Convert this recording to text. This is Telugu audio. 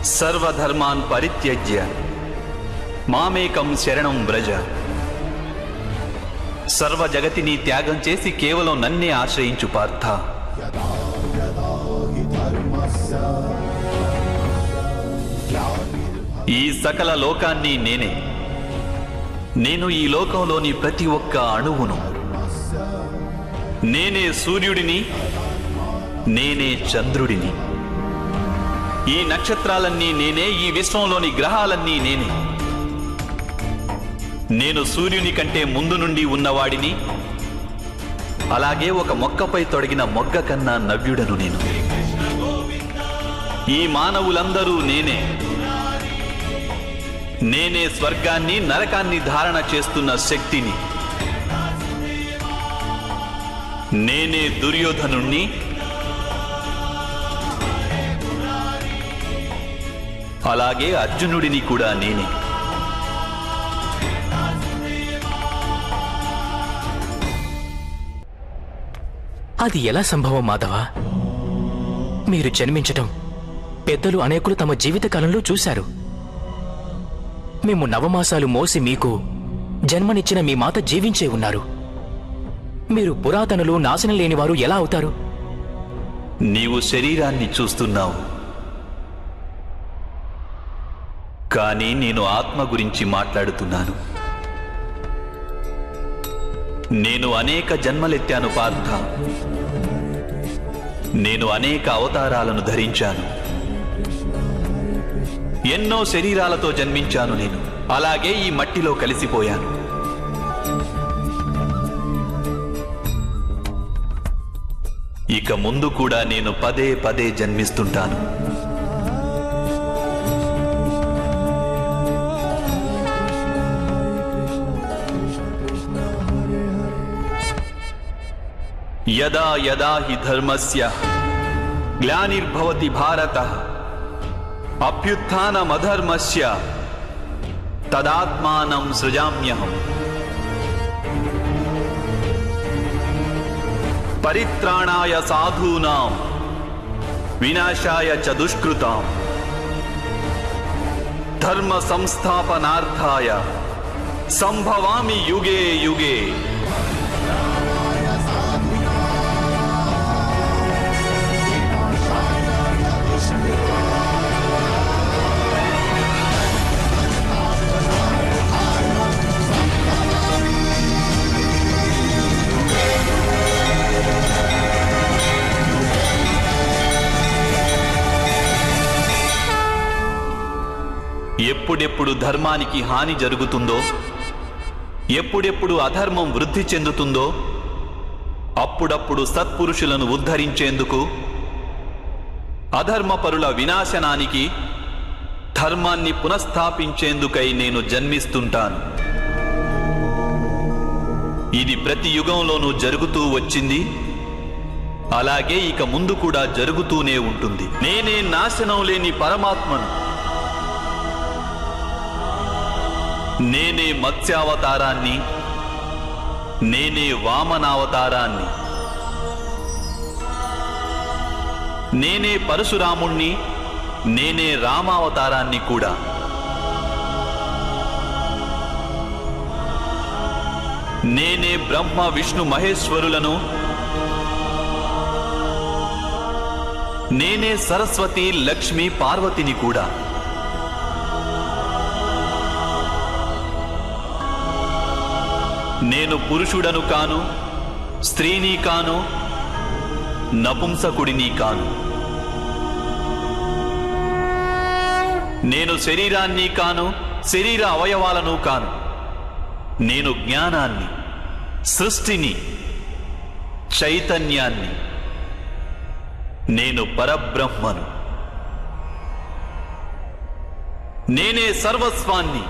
సర్వధర్మాన్ పరిత్యజ్య మామేకం శరణం వ్రజ. సర్వ జగతిని త్యాగం చేసి కేవలం నన్నే ఆశ్రయించు పార్థ. ఈ సకల లోకాన్ని నేనే. నేను ఈ లోకంలోని ప్రతి ఒక్క అణువును. నేనే సూర్యుడిని, నేనే చంద్రుడిని. ఈ నక్షత్రాలన్నీ నేనే, ఈ విశ్వంలోని గ్రహాలన్నీ నేనే. నేను సూర్యుని కంటే ముందు నుండి ఉన్నవాడిని, అలాగే ఒక మొక్కపై తొడిగిన మొగ్గ కన్నా నవ్యుడను నేను. ఈ మానవులందరూ నేనే. నేనే స్వర్గాన్ని నరకాన్ని ధారణ చేస్తున్న శక్తిని. నేనే దుర్యోధనుణ్ణి, అలాగే అర్జునుడిని కూడా నేనే. అది ఎలా సంభవం మాధవ? మీరు జన్మించటం పెద్దలు అనేకులు తమ జీవితకాలంలో చూశారు. మేము నవమాసాలు మోసి మీకు జన్మనిచ్చిన మీ మాత జీవించే ఉన్నారు. మీరు పురాతనులు, నాశనం లేనివారు ఎలా అవుతారు? నీవు శరీరాన్ని చూస్తున్నావు, కానీ నేను ఆత్మ గురించి మాట్లాడుతున్నాను. నేను అనేక జన్మలెత్తాను పార్థ. నేను అనేక అవతారాలను ధరించాను. ఎన్నో శరీరాలతో జన్మించాను నేను. అలాగే ఈ మట్టిలో కలిసిపోయాను. ఇక ముందు కూడా నేను పదే పదే జన్మిస్తుంటాను. యదా యదా హి ధర్మస్య గ్లానిర్భవతి భారత అభ్యుత్థానమధర్మస్య తదాత్మానం సృజామ్యహం. పరిత్రాణాయ సాధూనాం వినాశాయ చ దుష్కృతాం ధర్మ సంస్థాపనార్థాయ సంభవామి యుగే యుగే. ఎప్పుడెప్పుడు ధర్మానికి హాని జరుగుతుందో, ఎప్పుడెప్పుడు అధర్మం వృద్ధి చెందుతుందో, అప్పుడప్పుడు సత్పురుషులను ఉద్ధరించేందుకు, అధర్మపరుల వినాశనానికి, ధర్మాన్ని పునఃస్థాపించేందుకై నేను జన్మిస్తుంటాను. ఇది ప్రతి యుగంలోనూ జరుగుతూ వచ్చింది, అలాగే ఇక ముందు కూడా జరుగుతూనే ఉంటుంది. నేనే నాశనం లేని పరమాత్మను. నేనే మత్స్యావతారాన్ని, నేనే వామనావతారాన్ని, నేనే పరశురాముణ్ణి, నేనే రామావతారాన్ని కూడా. నేనే బ్రహ్మ విష్ణు మహేశ్వరులను, నేనే సరస్వతి లక్ష్మి పార్వతిని కూడా. నేను పురుషుడను కాను, స్త్రీని కాను, నపుంసకుడిని కాను. నేను శరీరాన్ని కాను, శరీర అవయవాలను కాను. నేను జ్ఞానాన్ని, సృష్టిని, చైతన్యాన్ని. నేను పరబ్రహ్మను. నేనే సర్వస్వాన్ని.